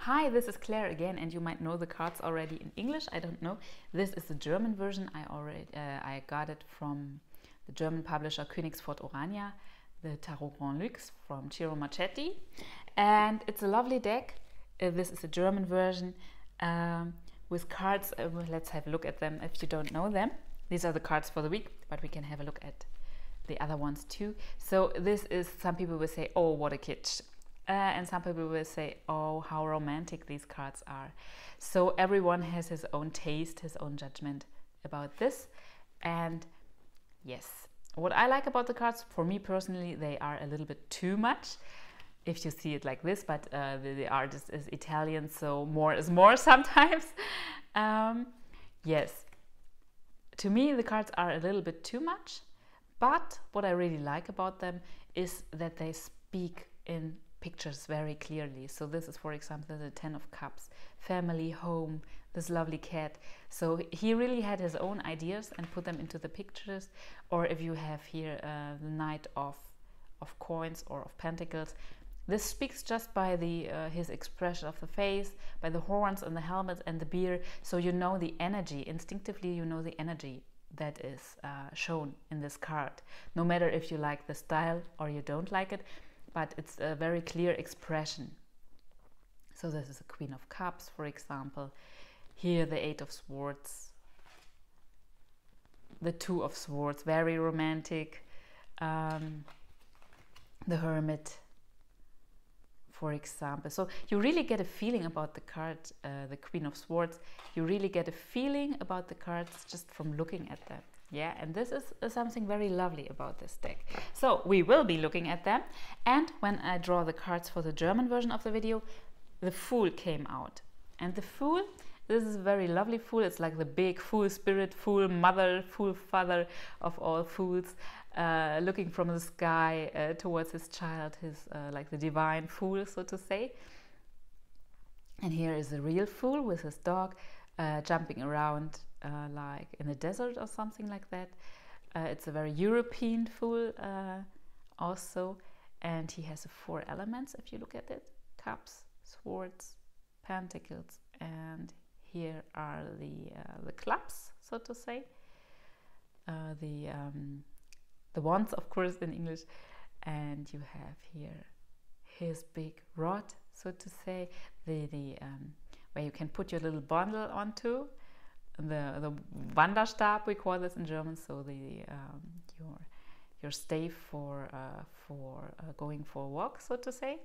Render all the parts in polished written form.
Hi, this is Claire again, and you might know the cards already in English. I don't know. This is the German version. I got it from the German publisher Königsfort Orania, the Tarot Grand Luxe from Ciro Marchetti, and it's a lovely deck. This is the German version with cards. Let's have a look at them if you don't know them. These are the cards for the week, but we can have a look at the other ones too. So this is, some people will say, oh, what a kitsch. And some people will say, oh, how romantic these cards are. So everyone has his own taste, his own judgment about this. And yes, what I like about the cards, for me personally, they are a little bit too much, if you see it like this, but the artist is Italian, so more is more sometimes. Yes, to me the cards are a little bit too much, but what I really like about them is that they speak in pictures very clearly. So this is, for example, the 10 of Cups, family, home, this lovely cat. So he really had his own ideas and put them into the pictures. Or if you have here the Knight of Coins or of Pentacles, this speaks just by the his expression of the face, by the horns and the helmet and the beard. So you know the energy, instinctively you know the energy that is shown in this card. No matter if you like the style or you don't like it, but it's a very clear expression. So this is a Queen of Cups, for example. Here the 8 of Swords, the 2 of Swords, very romantic. The Hermit, for example. So you really get a feeling about the card, the Queen of Swords. You really get a feeling about the cards just from looking at them. Yeah, and this is something very lovely about this deck. So we will be looking at them. And when I draw the cards for the German version of the video, the Fool came out. And the Fool, this is a very lovely Fool. It's like the big Fool spirit, Fool mother, Fool father of all fools, looking from the sky towards his child, his like the divine Fool, so to say. And here is a real Fool with his dog jumping around like in the desert or something like that. It's a very European Fool also, and he has 4 elements if you look at it: Cups, Swords, Pentacles, and here are the clubs, so to say. The wands, of course, in English, and you have here his big rod, so to say, where you can put your little bundle onto. The Wanderstab, we call this in German, so your staff for going for a walk, so to say.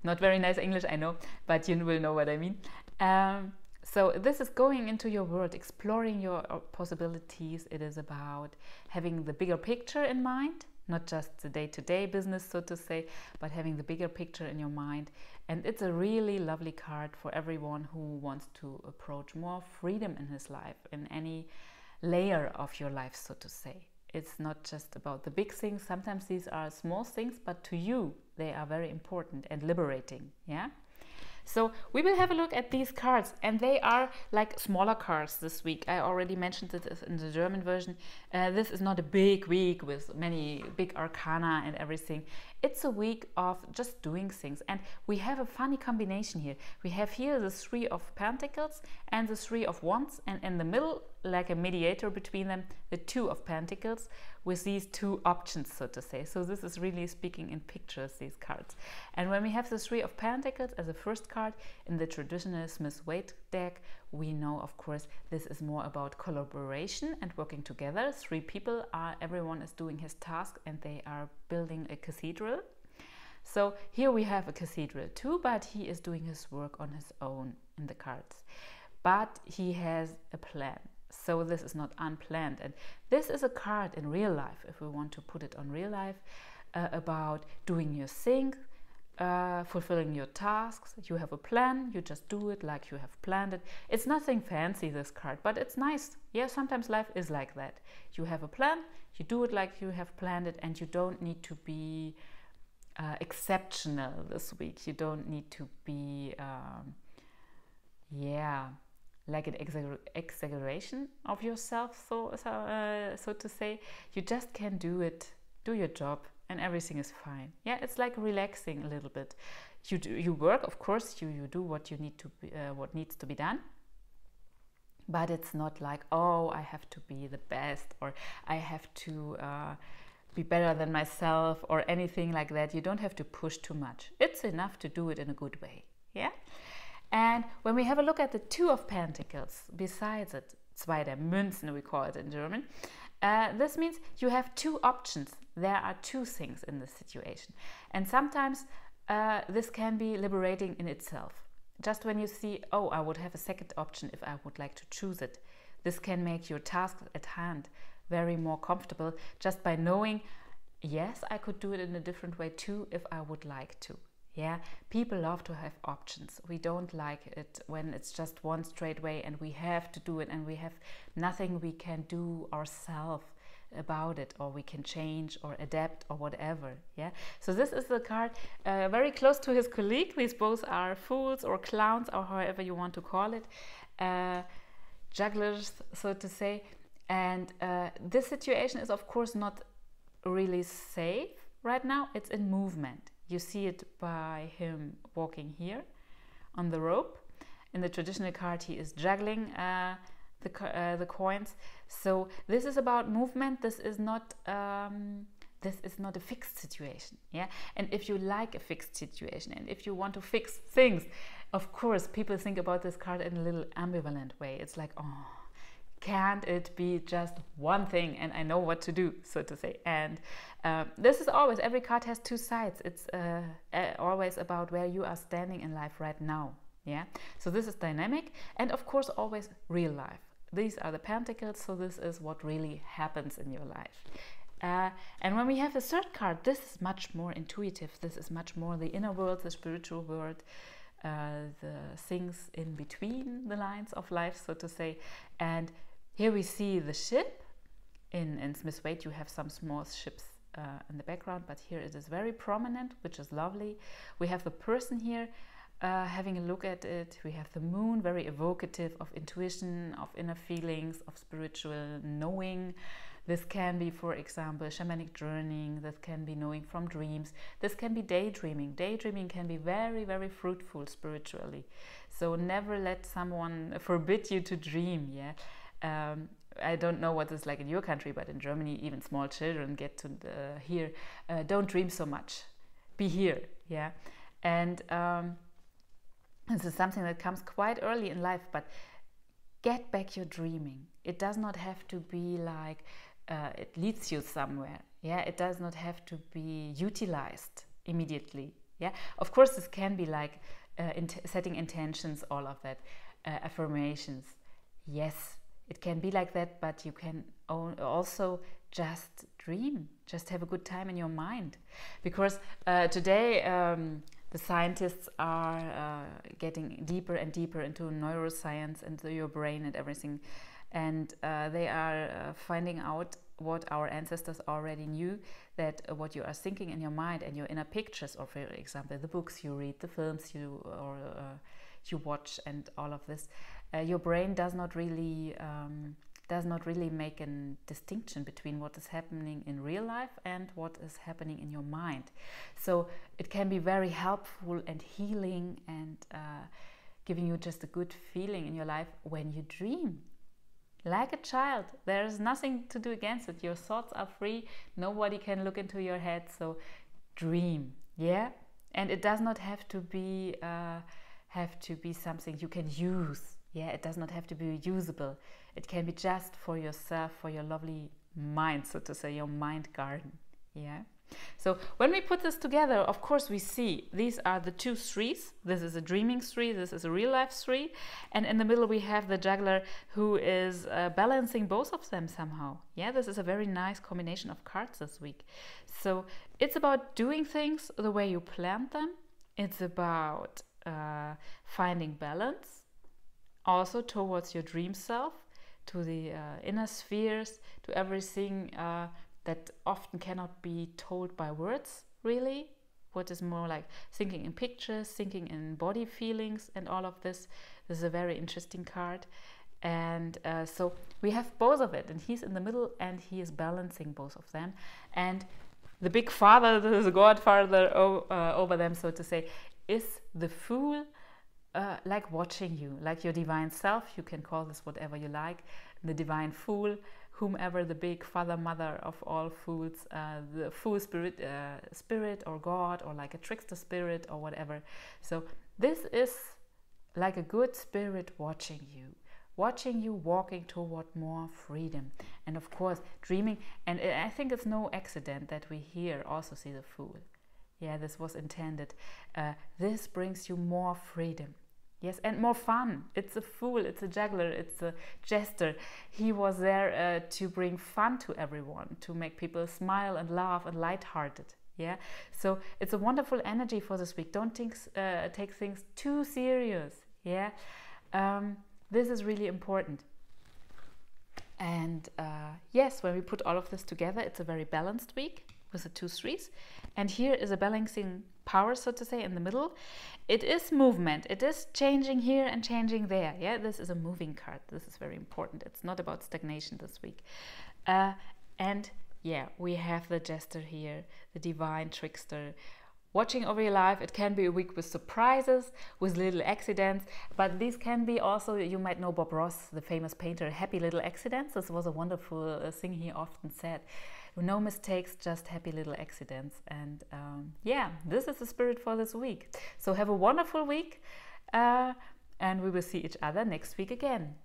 Not very nice English, I know, but you will know what I mean. So this is going into your world, exploring your possibilities. It is about having the bigger picture in mind, not just the day-to-day business, so to say, but having the bigger picture in your mind. And it's a really lovely card for everyone who wants to approach more freedom in his life, in any layer of your life, so to say. It's not just about the big things. Sometimes these are small things, but to you, they are very important and liberating, yeah? So we will have a look at these cards, and they are like smaller cards this week. I already mentioned it in the German version. This is not a big week with many big arcana and everything. It's a week of just doing things, and we have a funny combination here. We have here the 3 of Pentacles and the 3 of Wands, and in the middle, like a mediator between them, the 2 of Pentacles with these 2 options, so to say. So this is really speaking in pictures, these cards. And when we have the 3 of Pentacles as a first card in the traditional Smith-Waite deck, we know, of course, this is more about collaboration and working together. 3 people everyone is doing his task, and they are building a cathedral. So here we have a cathedral too, but he is doing his work on his own in the cards. But he has a plan. So this is not unplanned, and this is a card in real life, if we want to put it on real life, about doing your thing, fulfilling your tasks. You have a plan, you just do it like you have planned it. It's nothing fancy, this card, but it's nice. Yeah, sometimes life is like that. You have a plan, you do it like you have planned it, and you don't need to be exceptional this week. You don't need to be like an exaggeration of yourself, so to say. You just can do it, do your job, and everything is fine. Yeah, it's like relaxing a little bit. You work, of course, you do what you need to be, what needs to be done. But it's not like, oh, I have to be the best, or I have to be better than myself, or anything like that. You don't have to push too much. It's enough to do it in a good way. Yeah. And when we have a look at the Two of Pentacles, besides it, zwei der Münzen, we call it in German, this means you have two options. There are two things in this situation. And sometimes this can be liberating in itself. Just when you see, oh, I would have a second option if I would like to choose it. This can make your task at hand very more comfortable, just by knowing, yes, I could do it in a different way too if I would like to. Yeah, people love to have options. We don't like it when it's just one straight way and we have to do it and we have nothing we can do ourselves about it, or we can change or adapt or whatever. Yeah, so this is the card very close to his colleague. These both are fools or clowns, or however you want to call it, jugglers, so to say. And this situation is of course not really safe right now. It's in movement. You see it by him walking here on the rope. In the traditional card, he is juggling the coins. So this is about movement. This is not a fixed situation. Yeah, and if you like a fixed situation, and if you want to fix things, of course, people think about this card in a little ambivalent way. It's like, oh, can't it be just one thing and I know what to do, so to say. And this is always, every card has two sides. It's always about where you are standing in life right now. Yeah, so this is dynamic, and of course always real life. These are the Pentacles, so this is what really happens in your life. And when we have the third card, this is much more intuitive. This is much more the inner world, the spiritual world, the things in between the lines of life, so to say. And here we see the ship. In Smith Waite you have some small ships in the background, but here it is very prominent, which is lovely. We have the person here having a look at it. We have the moon, very evocative of intuition, of inner feelings, of spiritual knowing. This can be, for example, shamanic journeying. This can be knowing from dreams. This can be daydreaming. Daydreaming can be very, very fruitful spiritually. So never let someone forbid you to dream. Yeah, I don't know what it's like in your country, but in Germany, even small children get to hear, don't dream so much. Be here. Yeah, and this is something that comes quite early in life, but get back your dreaming. It does not have to be like it leads you somewhere. Yeah, it does not have to be utilized immediately. Yeah, of course, this can be like setting intentions, all of that, affirmations. Yes, it can be like that, but you can also just dream, just have a good time in your mind. Because today the scientists are getting deeper and deeper into neuroscience, into your brain and everything. And they are finding out what our ancestors already knew, that what you are thinking in your mind and your inner pictures, or for example, the books you read, the films you watch, and all of this, your brain does not really make a distinction between what is happening in real life and what is happening in your mind. So it can be very helpful and healing and giving you just a good feeling in your life when you dream. Like a child, there is nothing to do against it. Your thoughts are free. Nobody can look into your head. So dream, yeah. And it does not have to be something you can use. Yeah, it does not have to be usable. It can be just for yourself, for your lovely mind, so to say, your mind garden. Yeah. So when we put this together, of course, we see these are the two threes. This is a dreaming three, this is a real life three. And in the middle, we have the juggler who is balancing both of them somehow. Yeah, this is a very nice combination of cards this week. So it's about doing things the way you planned them. It's about finding balance also towards your dream self, to the inner spheres, to everything that often cannot be told by words, really. What is more like thinking in pictures, thinking in body feelings, and all of this. This is a very interesting card. And so we have both of it, and he's in the middle and he is balancing both of them. And the big father, the godfather over them, so to say, is the Fool, like watching you, like your divine self. You can call this whatever you like. The divine Fool, whomever the big father, mother of all fools, the Fool spirit or God, or like a trickster spirit or whatever. So this is like a good spirit watching you walking toward more freedom, and of course dreaming. And I think it's no accident that we here also see the Fool. Yeah, this was intended. This brings you more freedom. Yes, and more fun. It's a Fool, it's a juggler, it's a jester. He was there to bring fun to everyone, to make people smile and laugh and lighthearted. Yeah, so it's a wonderful energy for this week. Don't take things too serious. Yeah, this is really important. And yes, when we put all of this together, it's a very balanced week with the 2 threes. And here is a balancing power, so to say, in the middle. It is movement. It is changing here and changing there. Yeah, this is a moving card. This is very important. It's not about stagnation this week. And yeah, we have the jester here, the divine trickster, watching over your life. It can be a week with surprises, with little accidents, but these can be also, you might know Bob Ross, the famous painter, happy little accidents. This was a wonderful thing he often said. No mistakes, just happy little accidents. And yeah, this is the spirit for this week. So have a wonderful week, and we will see each other next week again.